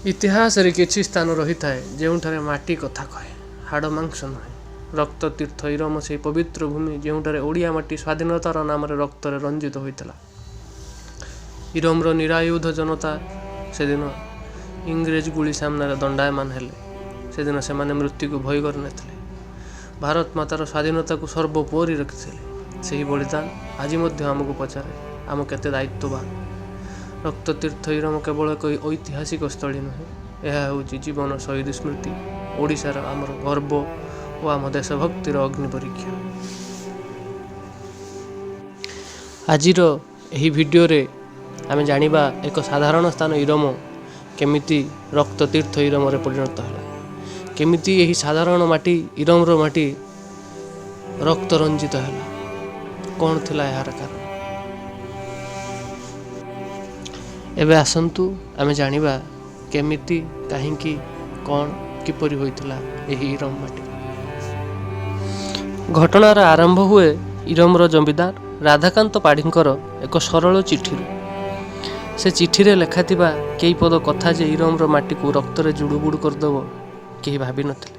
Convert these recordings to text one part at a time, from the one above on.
इतिहास रे किछि स्थान रही थाए जेउठारे माटी कथा कहे हाड़ मांस नहे रक्त तीर्थ इरम से पवित्र भूमि जेउठारे ओडिया माटी स्वाधीनतार नाम रक्तरे रंजित होइतला। इरमर निरायुध जनता से दिन इंग्रेज गुली सामने दंडायमान हेले से दिन से मृत्यु को भय कर नथिले। भारत मातार स्वाधीनता को सर्वोपरि रखिथिले। सेही बलिदान आज मध्य आमको पचारे आम केते दायित्ववान। रक्त तीर्थ इरम केवल एक ऐतिहासिक स्थली नुहे, यह हूँ जीवन शहीद स्मृति, ओडिशार आमर गर्व और आम देशभक्तिर अग्नि परीक्षा। आजिर एही वीडियो रे आमे जानिबा एक साधारण स्थान इरम केमिति रक्त तीर्थ इरम रे परिणत होला, केमिति एही साधारण माटी इरमर माटी रक्त रंजित होला, कौन थिला यार कारण। एबे आसंतु आमे जानिबा केमिति काहींकी कौन किपरि होइतला एही इरम माटी। घटनार आरंभ हुए इरमर जमीदार राधाकांत पाढ़ींकर एक सरल चिठी। से चिठी रे लेखा थिबा कई पद कथा जे इरमर माटी को रक्तरे जुड़ुबुड़ करदेव केही भाबी नथिले।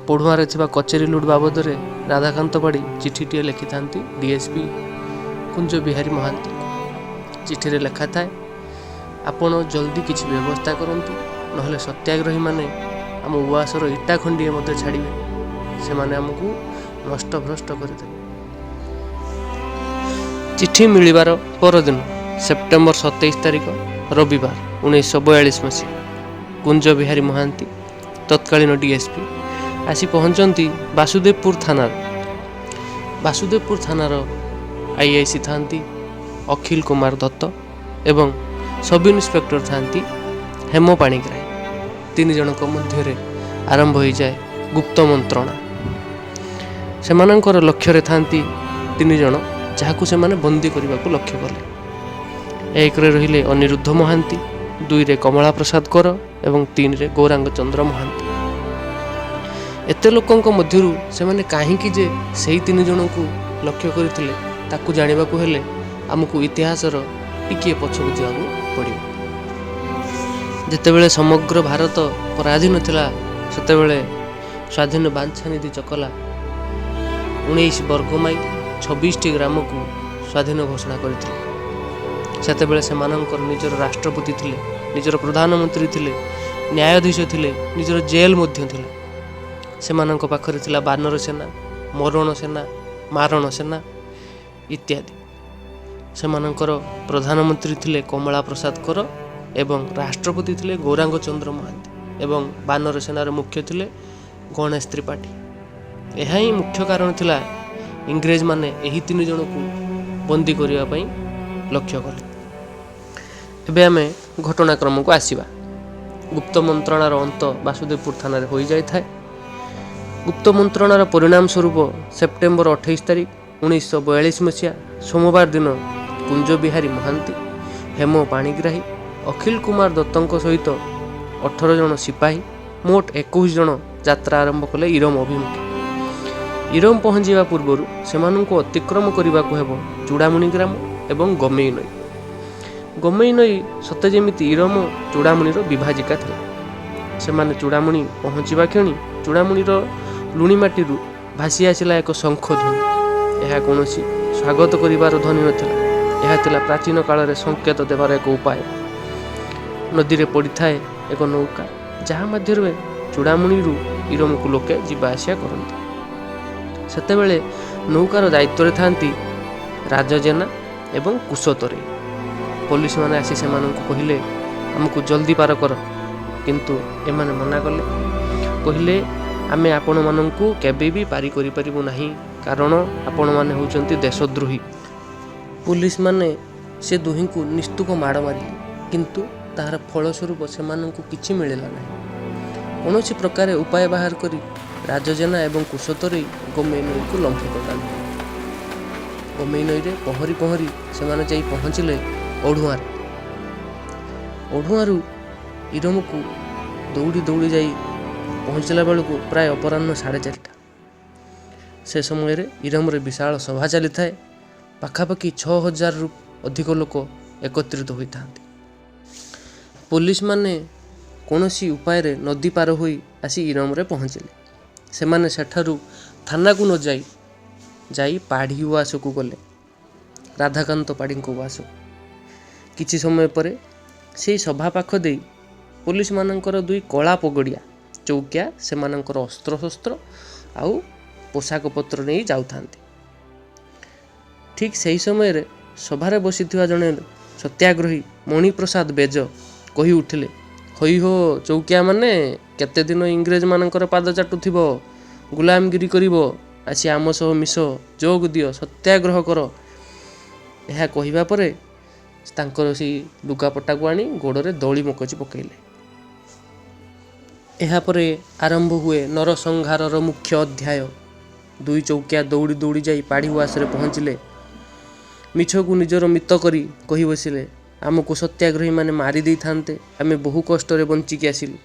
पढ़ुआरे थिबा कचेरी लुट बाबद रे राधाकांत पाढ़ी चिठीटी लिखि थांती डीएसपी कुंज बिहारी महांती। चिठी रे लेखा थाए, आपण जल्दी किछि व्यवस्था करंतु नहले सत्याग्रही माने आम उवासर इटा खंडिए मते छाड़िबे, से माने हमकु नष्ट भ्रष्ट करदेबे। चिठी मिलिबार परदिन सेप्टेम्बर 27 तारिख रविवार 1942 मसीहा कुंज बिहारी महांती तत्कालीन डीएसपी आसी पहुंचती वासुदेवपुर थानार। वासुदेवपुर थानार आईआईसी थांती अखिल कुमार दत्त एवं सब इन्स्पेक्टर थांती हेम पाणिग्राही। तीन जनक मध्य आरंभ हो जाए गुप्त मंत्रणा। सेमानंकर लक्ष्य थांती तीन जन जहाकू से माने बंदी करने को लक्ष्य कले। एक रे रहिले अनिरुद्ध महांती, दुई रे कमला प्रसाद कर एवं तीन रे गौरांग चंद्र महांती। एते लोकंक मध्यरु से माने काहींकी जे सेही तीन जन को लक्ष्य करथिले ताकू जानिबाकू हेले आमको इतिहासर टिके पछकु जाबू पड़िबो। जेतेबेले समग्र भारत पराधीन थिला सेतेबेले स्वाधीन बांछानिधि चकला 19 वर्गमाइल 26 टी ग्राम को स्वाधीन घोषणा करथिले। सेतेबेले सेमानंकर निजर राष्ट्रपति थिले, निजर प्रधानमंत्री थिले, न्यायाधीश थिले, निजर जेल मध्य थिले। सेमानंक पाखरे थिला बानर सेना, मरण सेना, मारण सेना इत्यादि। सेमानंकर प्रधानमंत्री थिले कमला प्रसाद कर एवं राष्ट्रपति थिले गौरांग चंद्र महांती एवं बानर सेनार मुख्य थिले गणेश त्रिपाठी। यह ही मुख्य कारण थिला इंग्रेज माने एही तीन जन को बंदी करिया पई लक्ष्य कले। एबे आमे घटनाक्रम को आसीबा। गुप्त मंत्रणार अंत वासुदेवपुर थाना रे होई जाय थाए। गुप्त मंत्रणार परिणाम स्वरूप सेप्टेम्बर 28 तारिख 1942 मसीहा सोमवार दिन कुंज बिहारी महांती, हेम पाणिग्राही, अखिल कुमार दत्तक सहित 18 जन सिपाही मोट 21 जन यात्रा आरंभ कले इरम अभिमुखे। इरम पहुंचवा पूर्व सेमानंको अतिक्रम करने को हेबो चूड़ामुणी ग्राम एवं गमेई नई। गमेई नई सते जेमिति इरम चूड़ामुणीर विभाजिका थिला। सेमाने चूड़ामुणी पहुंचवा क्षणी चूड़ामुणीर लुणीमाटी भासी आसिला एक शंख ध्वनि। यह कौन स्वागत करिवार ध्वनि नथिला, यह थिला प्राचीन काल रे संकेत देवार एक उपाय। नदी रे पड़ी थाए एक नौका जहाँ मध्य चूड़ामुणी इरम को लोके जीवा आसिया करते। सेतेबेले नौकार दायित्व थांती राजजेना एवं कुशतरे। पुलिस माने आसी सेमानंको कहिले हमको जल्दी पार कर, किंतु एमाने मना कले। कहिले आमे आपण मानंकु केबे भी पारी करि परिबु नाही, कारण आपण माने होउचंती देशद्रोही। पुलिस माने से दुही को निस्तुक माड़ मारिले, किंतु तार फलस्वरूप सेमानंकु किछि मिलिला नाही। कौनसी प्रकार उपाय बाहर करी राजजेना एवं कुशतरे गमेई नई को लंघित कले। गमेई नई रे पहरी पहरी सेमाने जाई पहुंचले ओढुआर। ओढुआरु इरम को दौड़ी दौड़ी जाई पहुंचला बेलू प्राय अपराह्न 4:30। से समय इरम रे विशाल सभा चली थाए। पाखापाखि 6000 रु अधिक लोक एकत्रित होता। पुलिस माने कौनसी उपाय नदी पार होई आसी इरमरे पहुँचिले। सेमाने सेठारु थाना को न जाई पाढ़ी उआस को गले, राधाकांत पाढ़ी उआस। किछि समय पर से सभा पाख दे पुलिस मानकर दुई कला पगड़िया चौकिया से मानकर अस्त्र शस्त्र आउ पोशाक पत्र नहीं जाउथांती। ठीक सही समय सभारे बसी जड़े सत्याग्रही मणिप्रसाद बेज कही उठिले, हई हो चौकिया माने केते दिन इंग्रेज मानकर पाद चाटुथिबो, गुलामगिरी करिवो, आसी आम सह मिस, जोग दियो, सत्याग्रह कर। यह कहिबा परे तांकर सी लुगापटा को आनी गोड़े दली मकची पकेइले। यह परे आरंभ हुए नरसंहार मुख्य अध्याय। दुई चौकिया दौड़ी दौड़ी जाई पाढ़ी उआस पहुँचिले। मिछ को निजर मित करी कही बसिले, आमको सत्याग्रही माने मारी दे थांते, आमे बहु कष्ट बंचिकी आसिलु।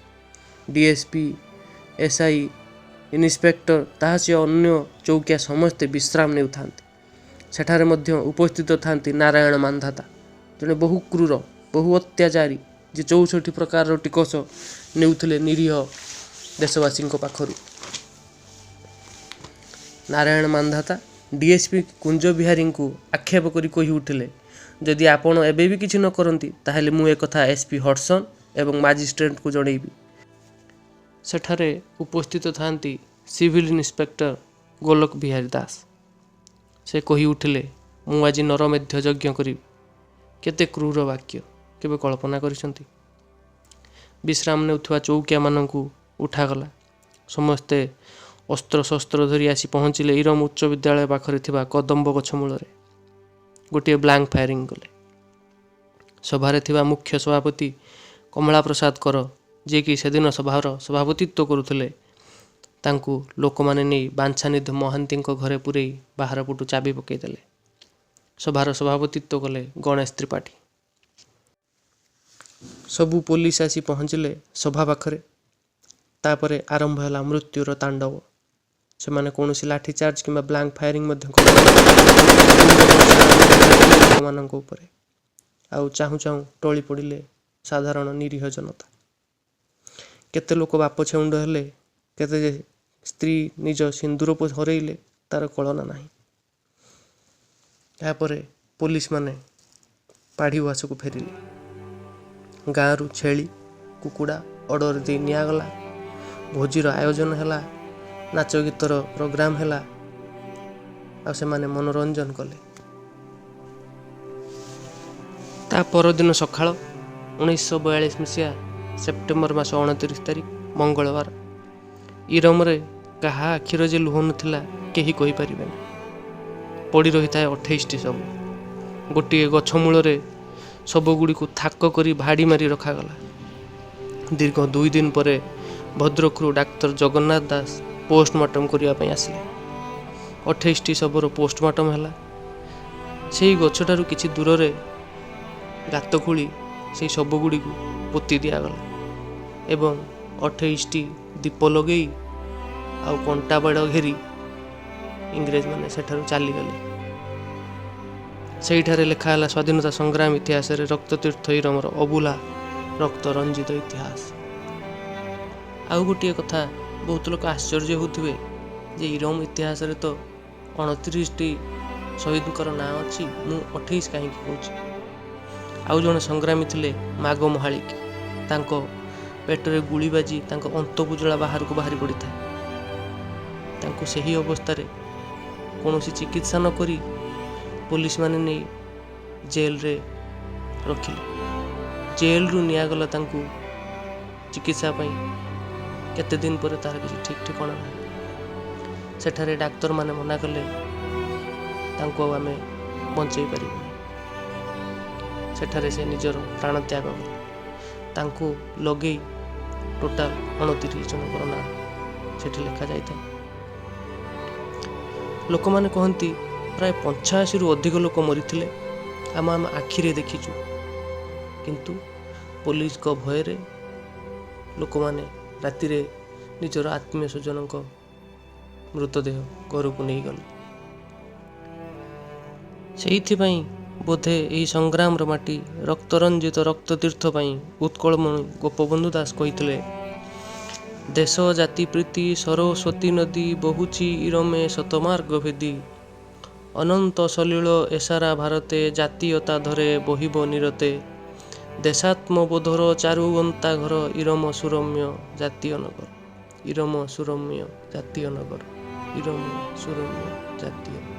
डीएसपी, एसआई, इन्स्पेक्टर ताहा से अन्य चौकिया समस्ते विश्राम नेउ थांते। सेठारे मध्य उपस्थित थांती नारायण मांधाता, जड़े बहु क्रूर बहु अत्याचारी, जे 64 प्रकार टिकस नेउथिले निरीह देशवासी पाखरु। नारायण मांधाता डीएसपी कुंज बिहारी को आक्षेप करी कही उठिले, जदि आपण एबे भी किछि न करंती ताहेले मु ए कथा एसपी हडसन एवं मजिस्ट्रेट को जणैबी। सेठारे उपस्थित थांती सिविल इन्स्पेक्टर गोलक बिहारी दास। से कही उठिले, मु आज नरमेध्य यज्ञ करी। केते क्रूर वाक्य केबे कल्पना करिसंती। विश्राम नेउथुवा चौकिया माननकु उठागला। समस्ते अस्त्र शस्त्र धरी आसी पहुँचिले इरम उच्च विद्यालय पाखरे थिबा कदम्ब गछ मूलरे। गोटे ब्लांक फायरिंग कले। सभारे थिबा मुख्य सभापति कमला प्रसाद कर, जे कि सेदिन सभार सभापतित्व करुथिले, तांकु लोक माने नै बांछानिध महांती घरे पुरई बाहर पुटु चाबी पकईदेले। सभार सभापतित्व कले गणेश त्रिपाठी। सबु पुलिस आसी पहुँचिले सभा पाखरे। तापरे आरंभ है मृत्युर तांडव। से माने कौनसी लाठीचार्ज किंबा ब्लांक फायरिंग मानक उपरे आउ चाहू चाहू टली पड़िले साधारण निरीह जनता। केते लोक बाप छेउंड हेले, केते स्त्री निज सिंदूर हरइले, तार कलना नाही। यापरे पुलिस माने पाढ़ी उआस को फेरिले। गाँरु छेली कुकुड़ा ऑर्डर दे नियागला। भोजीर आयोजन हैला, नाच गीतर प्रोग्राम हैला, आ से माने मनोरंजन कले। ता परदिन सकाळ 1942 मसीहा सेप्टेम्बर मास 29 तारिख मंगलवार इरमरे कहा आखिर जे लुह नथिला केही कहि परिबे ना। पड़ी रही थाए 28टी सब। गोटे गछ मूलरे सबगुड़ी को थाक करी भाड़ी मारी रखागला। दीर्घ 2 दिन पर भद्रकरू डाक्तर जगन्नाथ दास पोस्टमार्टम करने आसिले। 28टी सबरो पोस्टमार्टम हैला। से गछटारू किछि दूर रे गात खोली से सबगुड़ी को पोती दिगला एवं 28टी दीप लगे आउ कंटा बाड़ घेरी इंग्रेज माने सेठारू चलीगले। सेठारे लिखाला स्वाधीनता संग्राम इतिहास रे रक्ततीर्थ इरमर अबुला रक्त रंजित इतिहास। आउ गोटे कथा बहुत लोक आश्चर्य होते जे इरम इतिहास रे तो 29टी शहीदकर ना अच्छी, मु 28 कहीं कहूँ। आउ जड़े संग्रामी थिले माग महालिक, तांको पेटरे गुली बाजी तांको अंतपुजला बाहर को बाहरी पड़ी था। तांको सही अवस्था रे कौनसी चिकित्सा न करी पुलिस माने नहीं जेल रे रखिले। जेल रु नियागला तांको चिकित्सा पई। केते दिन पर तार किसी ठीक ठिकाना ना। सेठारे डाक्तर माने मना कले तांको आमे बंचई पारिबे। सेठारे से निजर प्राण त्याग कले। तांको लगे टोटाल 29 जनकर ना सेठी लिखा जाइए। लोक माने कहती प्राय 85 रु अधिक लोक मरीथिले, आम आम आखिरे देखीचु। किंतु पुलिस को भय रे लोक माने राति रे निजर आत्मीय स्वजन मृतदेह घर को नहीं गले। से ବୋଧେ ଏହି ସଂଗ୍ରାମର ମାଟି ରକ୍ତରଞ୍ଜିତ ରକ୍ତତୀର୍ଥ ପାଇଁ ଉତ୍କଳମଣି ଗୋପବନ୍ଧୁ ଦାସ କହିଥିଲେ, ଦେଶ ଜାତି ପ୍ରୀତି ସରସ୍ୱତୀ ନଦୀ ବହୁଛି ଇରମେ ଶତମାର୍ଗ ଭେଦି। ଅନନ୍ତ ସଲିଳ ଏସାରା ଭାରତେ ଜାତୀୟତା ଧରେ ବହିବ ନିରତେ। ଦେଶାତ୍ମବୋଧର ଚାରୁ ଗନ୍ତାଘର ଇରମ ସୁରମ୍ୟ ଜାତୀୟ ନଗର। ଇରମ ସୁରମ୍ୟ ଜାତୀୟ ନଗର। ଇରମ ସୁରମ୍ୟ ଜାତୀୟ